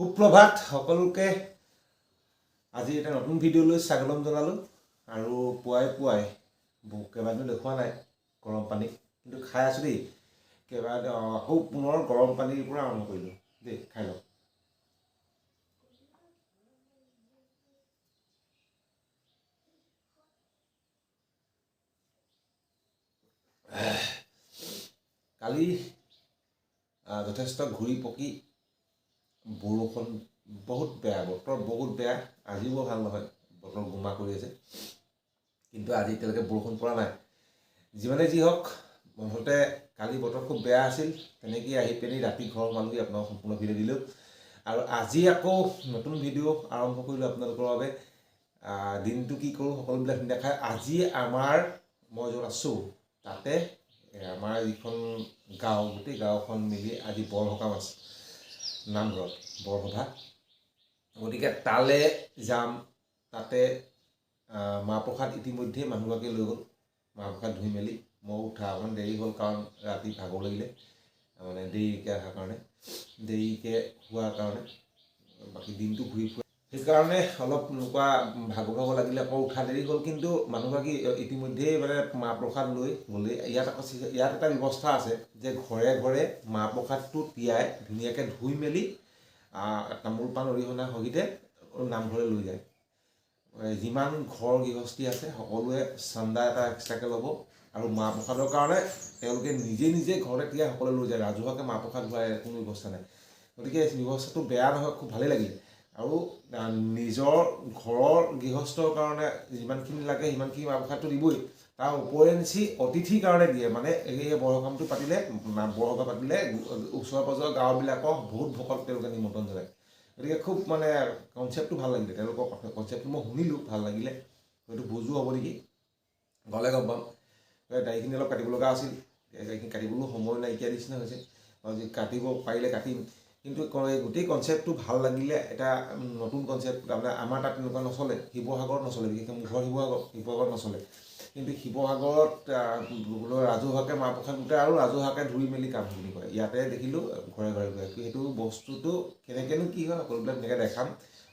সুপ্ৰভাত সকলোকে আজি এটা নতুন ভিডিঅ'লৈ স্বাগতম জনালোঁ আৰু পুৱাই কেইবাদিনো দেখুৱা নাই গৰম পানী কিন্তু খাই আছোঁ দেই আকৌ পুনৰ গৰম পানীৰ পৰা আৰম্ভ কৰিলোঁ দেই খাই লওক কালি যথেষ্ট ঘূৰি পকি বৰষুণ বহুত বেয়া বতৰ বহুত বেয়া আজিও ভাল নহয় বতৰ গোমা কৰি আছে কিন্তু আজি এতিয়ালৈকে বৰষুণ পৰা নাই যিমানে যি হওক মুঠতে কালি বতৰ খুব বেয়া আছিল তেনেকৈ আহি পিনি ৰাতি ঘৰ সোমালোহি আপোনাক সম্পূৰ্ণ ভিডিঅ' দিলোঁ আৰু আজি আকৌ নতুন ভিডিঅ' আৰম্ভ কৰিলোঁ আপোনালোকৰ বাবে দিনটো কি কৰোঁ সকলোবিলাক দেখাই আজি আমাৰ মই য'ত আছোঁ তাতে আমাৰ যিখন গাঁও গোটেই গাঁওখন মিলি আজি বৰসকাম আছে নামঘৰত বৰসভা গতিকে তালৈ যাম তাতে মাহ প্ৰসাদ ইতিমধ্যে মানুহগৰাকীয়ে লৈ গ'ল মাহ প্ৰসাদ ধুই মেলি মই উঠা অকণমান দেৰি হ'ল কাৰণ ৰাতি ভাগৰ লাগিলে মানে দেৰিকৈ অহাৰ কাৰণে দেৰিকৈ হোৱাৰ কাৰণে বাকী দিনটো ঘূৰি ফুৰা সেইকাৰণে অলপ এনেকুৱা ভাগৰ লাগিলে আকৌ উঠা দেৰি হ'ল কিন্তু মানুহগৰাকী ইতিমধ্যেই মানে মাহ প্ৰসাদ লৈ গ'লে ইয়াত এটা ব্যৱস্থা আছে যে ঘৰে ঘৰে মাহ প্ৰসাদটো তিয়াই ধুনীয়াকৈ ধুই মেলি তামোল পাণ অৰিহণা সহিতে নামঘৰলৈ লৈ যায় যিমান ঘৰ গৃহস্থী আছে সকলোৱে চান্দা এটা এক্সট্ৰাকৈ ল'ব আৰু মাহ প্ৰসাদৰ কাৰণে তেওঁলোকে নিজে ঘৰতে তিয়াই সকলোৱে লৈ যায় ৰাজহুৱাকৈ মাহ প্ৰসাদ হোৱাৰ কোনো ব্যৱস্থা নাই গতিকে ব্যৱস্থাটো বেয়া নহয় খুব ভালেই লাগিলে আৰু নিজৰ ঘৰৰ গৃহস্থৰ কাৰণে যিমানখিনি লাগে সিমানখিনি মাহ প্ৰসাদটো দিবই তাৰ ওপৰেঞ্চি অতিথিৰ কাৰণে দিয়ে মানে এই বৰসকামটো পাতিলে বৰসভা পাতিলে ওচৰ পাজৰ গাঁওবিলাকক বহুত ভকত তেওঁলোকে নিমন্ত্ৰণ জনায় গতিকে খুব মানে কনচেপ্টটো ভাল লাগিলে তেওঁলোকৰ কনচেপ্টটো মই শুনিলোঁ ভাল লাগিলে হয়তো বুজো হ'ব নেকি গ'লে গম পাম দাড়িখিনি অলপ কাটিব লগা আছিল দাড়িখিনি কাটিবলৈও সময় নাইকিয়া নিচিনা হৈছে কাটিব পাৰিলে কাটিম কিন্তু গোটেই কনচেপ্টটো ভাল লাগিলে এটা নতুন কনচেপ্ট তাৰমানে আমাৰ তাত তেনেকুৱা নচলে শিৱসাগৰত নচলে বিশেষকৈ মোৰ ঘৰ শিৱসাগৰত নচলে কিন্তু শিৱসাগৰত ৰাজহুৱাকৈ মাহ প্ৰসাদ গোটাই আৰু ৰাজহুৱাকৈ ধুই মেলি কামখিনি কৰে ইয়াতে দেখিলোঁ ঘৰে ঘৰে গৈ সেইটো বস্তুটো কেনেকৈনো কি হয় সকলোবিলাক ধুনীয়াকৈ দেখাম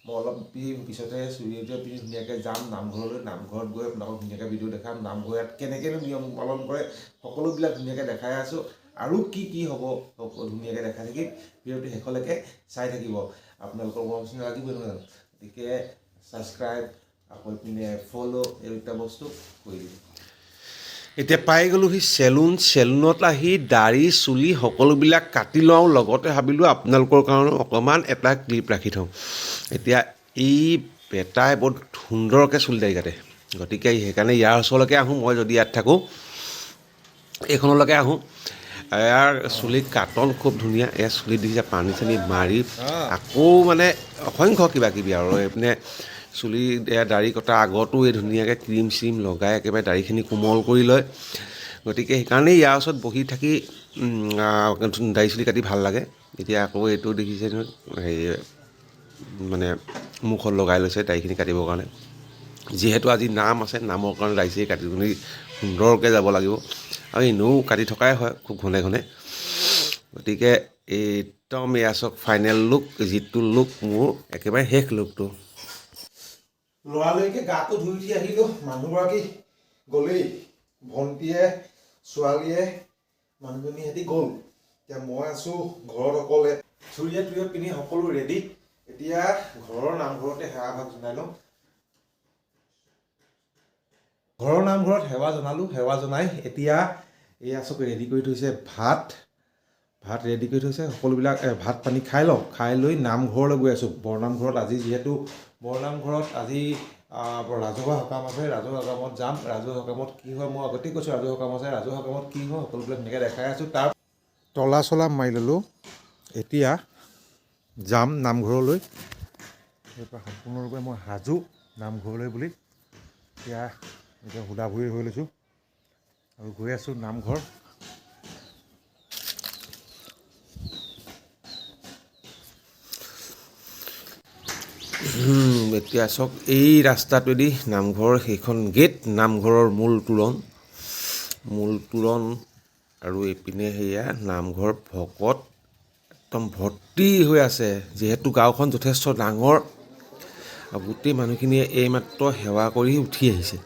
মই অলপ পিছতে চুৰি পিন্ধি ধুনীয়াকৈ যাম নামঘৰলৈ নামঘৰত গৈ আপোনালোকক ধুনীয়াকৈ ভিডিঅ' দেখাম নামঘৰত কেনেকৈনো নিয়ম পালন কৰে সকলোবিলাক ধুনীয়াকৈ দেখাই আছোঁ আৰু কি হ'ব ধুনীয়াকৈ দেখাই থাকিম ভিডিঅ'টো শেষলৈকে চাই থাকিব আপোনালোকৰ মৰম চেনেহ লাগিবই নহয় জানো গতিকে ছাবস্ক্ৰাইব আকৌ পিনে ফ'ল' এই দুটা বস্তু কৰি দিব এতিয়া পাই গ'লোহি চেলুনত আহি দাড়ি চুলি সকলোবিলাক কাটি লওঁ লগতে ভাবিলোঁ আপোনালোকৰ কাৰণে অকণমান এটা ক্লিপ ৰাখি থওঁ এতিয়া এই বেটাই বৰ সুন্দৰকৈ চুলি দাড়ি কাটে গতিকে সেইকাৰণে ইয়াৰ ওচৰলৈকে আহোঁ মই যদি ইয়াত থাকোঁ এইখনলৈকে আহোঁ ইয়াৰ চুলি কাটন খুব ধুনীয়া এয়া চুলি দিছে পানী চানী মাৰি আকৌ মানে অসংখ্য কিবা কিবি আৰু এইপিনে চুলি দাড়ি কটা আগতো এই ধুনীয়াকৈ ক্ৰীম চিম লগাই একেবাৰে দাড়িখিনি কোমল কৰি লয় গতিকে সেইকাৰণেই ইয়াৰ ওচৰত বহি থাকি দাড়ি চুলি কাটি ভাল লাগে এতিয়া আকৌ এইটো দেখিছে নহয় হেৰি মানে মুখত লগাই লৈছে দাড়িখিনি কাটিবৰ কাৰণে যিহেতু আজি নাম আছে নামৰ কাৰণে দাড়ি চাড়ি কাটি পিনি সুন্দৰকৈ যাব লাগিব আৰু এনেও কাটি থকাই হয় খুব ঘনে গতিকে একদম এয়া চাওক ফাইনেল লুক যিটো লুক মোৰ একেবাৰে শেষ লুকটো লৰালৰিকৈ গাটো ধুই উঠি আহিলোঁ মানুহগৰাকী গ'লেই ভণ্টীয়ে ছোৱালীয়ে মানুহজনী সিহঁতি গ'ল এতিয়া মই আছোঁ ঘৰত অকলে চুৰিয়া টুৰিয়া পিন্ধি সকলো ৰেডি এতিয়া ঘৰৰ নামঘৰতে সেৱাভাগ জনাই লওঁ ঘৰৰ নামঘৰত সেৱা জনালোঁ সেৱা জনাই এতিয়া এয়া চব ৰেডি কৰি থৈছে ভাত ৰেডি কৰি থৈছে সকলোবিলাক ভাত পানী খাই লওঁ খাই লৈ নামঘৰলৈ গৈ আছোঁ বৰনামঘৰত আজি যিহেতু বৰনামঘৰত আজি ৰাজহুৱা সকাম আছে ৰাজহুৱা সকামত যাম ৰাজহুৱা সকামত কি হয় মই আগতেই কৈছোঁ ৰাজহুৱা সকাম আছে ৰাজহুৱা সকামত কি হয় সকলোবিলাক ধুনীয়াকৈ দেখাই আছোঁ তাৰ তলা চলা মাৰি ল'লোঁ এতিয়া যাম নামঘৰলৈ তাৰপৰা সম্পূৰ্ণৰূপে মই সাজু নামঘৰলৈ বুলি এতিয়া সুধা ভৰি হৈ লৈছোঁ আৰু গৈ আছোঁ নামঘৰ এতিয়া চাওক এই ৰাস্তাটোৱেদি নামঘৰৰ সেইখন গেট নামঘৰৰ মূল তোৰণ আৰু এইপিনে সেয়া নামঘৰ ভকত একদম ভৰ্তি হৈ আছে। যিহেতু গাঁওখন যথেষ্ট ডাঙৰ, গোটেই মানুহখিনিয়ে এইমাত্ৰ সেৱা কৰি উঠি আহিছে।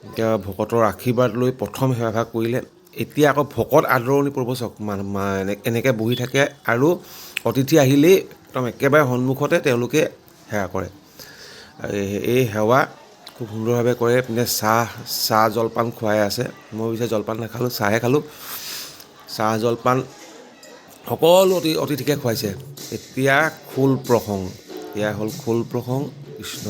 এতিয়া ভকতৰ আশীৰ্বাদ লৈ প্ৰথম সেৱাভাগ কৰিলে। এতিয়া আকৌ ভকত আদৰণি প্ৰৱচক এনেকৈ বহি থাকে আৰু অতিথি আহিলেই একদম একেবাৰে সন্মুখতে তেওঁলোকে সেৱা কৰে। এই সেৱা খুব সুন্দৰভাৱে কৰে। পিনে চাহ জলপান খুৱাই আছে। মই পিছে জলপান নাখালোঁ, চাহে খালোঁ। চাহ জলপান সকলো অতিথিকে খুৱাইছে। এতিয়া খোল প্ৰসংগ, এয়া হ'ল খোল প্ৰসংগ। কৃষ্ণ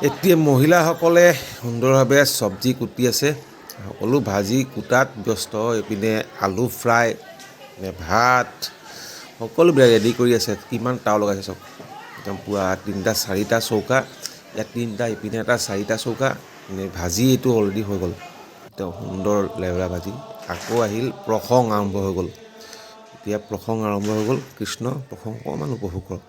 এতিয়া মহিলাসকলে সুন্দৰভাৱে চব্জি কুটি আছে। সকলো ভাজি কুটাত ব্যস্ত। এইপিনে আলু ফ্ৰাই, ভাত সকলোবিলাক ৰেডি কৰি আছে। কিমান তাও লগাইছে চব, একদম পুৰা 3টা 4টা চৌকা। ইয়াত 3টা, ইপিনে এটা 4টা চৌকা। ভাজি এইটো অলৰেডি হৈ গ'ল, একদম সুন্দৰ লেবৰা ভাজি। আকৌ আহিল প্ৰসংগ আৰম্ভ হৈ গ'ল। এতিয়া প্ৰসংগ আৰম্ভ হৈ গ'ল। কৃষ্ণ প্ৰসংগ অকণমান উপভোগ কৰক।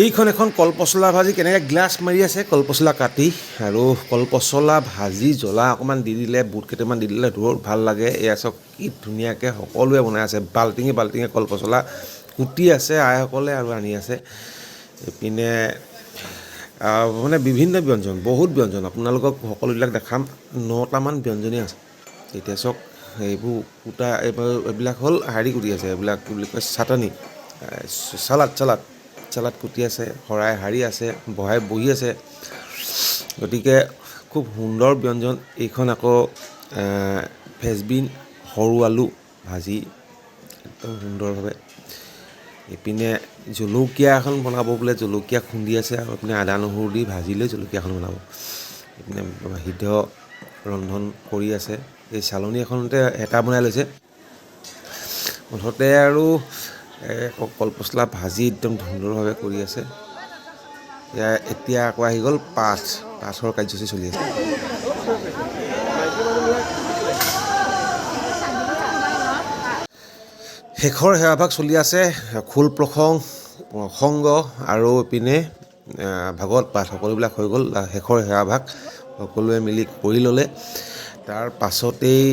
এইখন এখন কলপচলা ভাজি কেনেকৈ গ্লাছ মাৰি আছে। কলপচলা কাটি আৰু কলপচলা ভাজি জ্বলা অকণমান দি দিলে, বুট কেইটামান দি দিলে বৰ ভাল লাগে। এয়া চাওক কি ধুনীয়াকৈ সকলোৱে বনাই আছে। বাল্টিঙে বাল্টিঙে কলপচলা কুটি আছে আইসকলে আৰু আনি আছে। এইপিনে মানে বিভিন্ন ব্যঞ্জন, বহুত ব্যঞ্জন। আপোনালোকক সকলোবিলাক দেখাম। 9টামান ব্যঞ্জনেই আছে। এতিয়া চাওক এইবোৰ কুটা, এইবিলাক হ'ল হেৰি কুটি আছে, এইবিলাক কি বুলি কয়, চাটনি, চালাড কুটি আছে। শৰাই হাৰি আছে, বহি আছে। গতিকে খুব সুন্দৰ ব্যঞ্জন এইখন। আকৌ ফ্ৰেঞ্চবিন, সৰু আলু ভাজি একদম সুন্দৰভাৱে। এইপিনে জলকীয়া এখন বনাব বোলে, জলকীয়া খুন্দি আছে। আৰু এইপিনে আদা নহৰু দি ভাজি লৈ জলকীয়াখন বনাব। এইপিনে সিদ্ধ ৰন্ধন কৰি আছে। এই চালনী এখনতে হেতা বনাই লৈছে। মুঠতে আৰু কলপচলা ভাজি একদম সুন্দৰভাৱে কৰি আছে। এতিয়া আকৌ আহি গ'ল পাঠৰ কাৰ্যসূচী চলি আছে। শেষৰ সেৱাভাগ চলি আছে। খোল প্ৰসংগ আৰু ইপিনে ভাগৱত পাঠ সকলোবিলাক হৈ গ'ল। শেষৰ সেৱাভাগ সকলোৱে মিলি কৰি ল'লে। তাৰ পাছতেই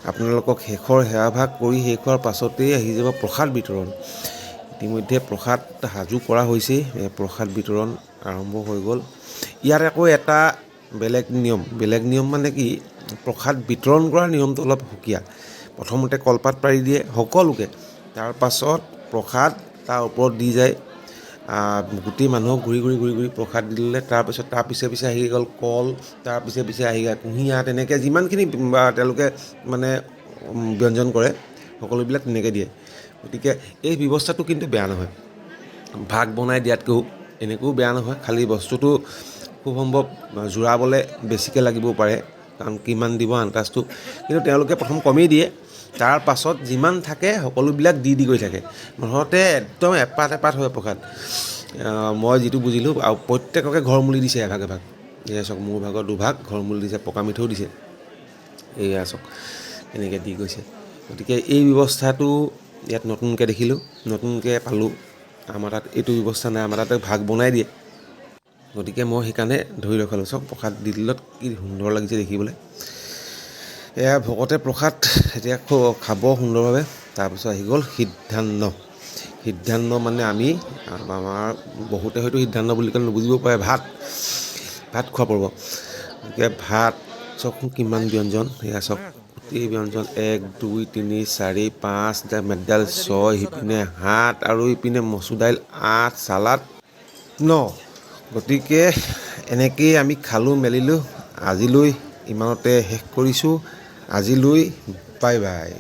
আপোনালোকক শেষৰ সেৱাভাগ কৰি শেষ হোৱাৰ পাছতেই আহি যাব প্ৰসাদ বিতৰণ। ইতিমধ্যে প্ৰসাদ সাজু কৰা হৈছেই। প্ৰসাদ বিতৰণ আৰম্ভ হৈ গ'ল। ইয়াত আকৌ এটা বেলেগ নিয়ম মানে কি, প্ৰসাদ বিতৰণ কৰাৰ নিয়মটো অলপ সুকীয়া। প্ৰথমতে কলপাত পাৰি দিয়ে সকলোকে। তাৰ পাছত প্ৰসাদ তাৰ ওপৰত দি যায়। গোটেই মানুহক ঘূৰি ঘূৰি প্ৰসাদ দি দিলে। তাৰপিছত তাৰ পিছে আহি গ'ল কল, তাৰ পিছে আহি গ'ল কুঁহিয়াৰ। তেনেকৈ যিমানখিনি তেওঁলোকে মানে ব্যঞ্জন কৰে সকলোবিলাক তেনেকৈ দিয়ে। গতিকে এই ব্যৱস্থাটো কিন্তু বেয়া নহয়। ভাগ বনাই দিয়াতকৈও এনেকৈও বেয়া নহয়। খালী বস্তুটো খুব সম্ভৱ জোৰাবলৈ বেছিকৈ লাগিবও পাৰে, কাৰণ কিমান দিব আন্দাজটো। কিন্তু তেওঁলোকে প্ৰথম কমেই দিয়ে, তাৰ পাছত যিমান থাকে সকলোবিলাক দি গৈ থাকে। মুঠতে একদম এপাত হয় প্ৰসাদ। মই যিটো বুজিলোঁ, আৰু প্ৰত্যেককে ঘৰমূলি দিছে এভাগ। এয়া চাওক, মোৰ ভাগৰ 2ভাগ ঘৰমূলি দিছে, পকা মিঠৈও দিছে। এয়া চাওক এনেকৈ দি গৈছে। গতিকে এই ব্যৱস্থাটো ইয়াত নতুনকৈ দেখিলোঁ, নতুনকৈ পালোঁ। আমাৰ তাত এইটো ব্যৱস্থা নাই। আমাৰ তাতে ভাগ বনাই দিয়ে। গতিকে মই সেইকাৰণে ধৰি ৰখালোঁ। চব প্ৰসাদ দি দিলত কি সুন্দৰ লাগিছে দেখিবলৈ। এয়া ভকতে প্ৰসাদ এতিয়া খাব সুন্দৰভাৱে। তাৰপিছত আহি গ'ল সিদ্ধান্ন। সিদ্ধান্ন মানে আমাৰ বহুতে হয়তো সিদ্ধান্ত বুলি ক'লে নুবুজিব পাৰে, ভাত খোৱা পৰ্ব। গতিকে ভাত চাওকচোন কিমান ব্যঞ্জন, এয়া চাওক গোটেই ব্যঞ্জন 1 2 3 4 5 মেডাল 6, সিপিনে 7 আৰু ইপিনে মচুৰ দাইল 8, চালাড 9। গতিকে এনেকেই আমি খালোঁ মেলিলোঁ। আজিলৈ ইমানতে শেষ কৰিছোঁ। আজিলৈ বাই বাই।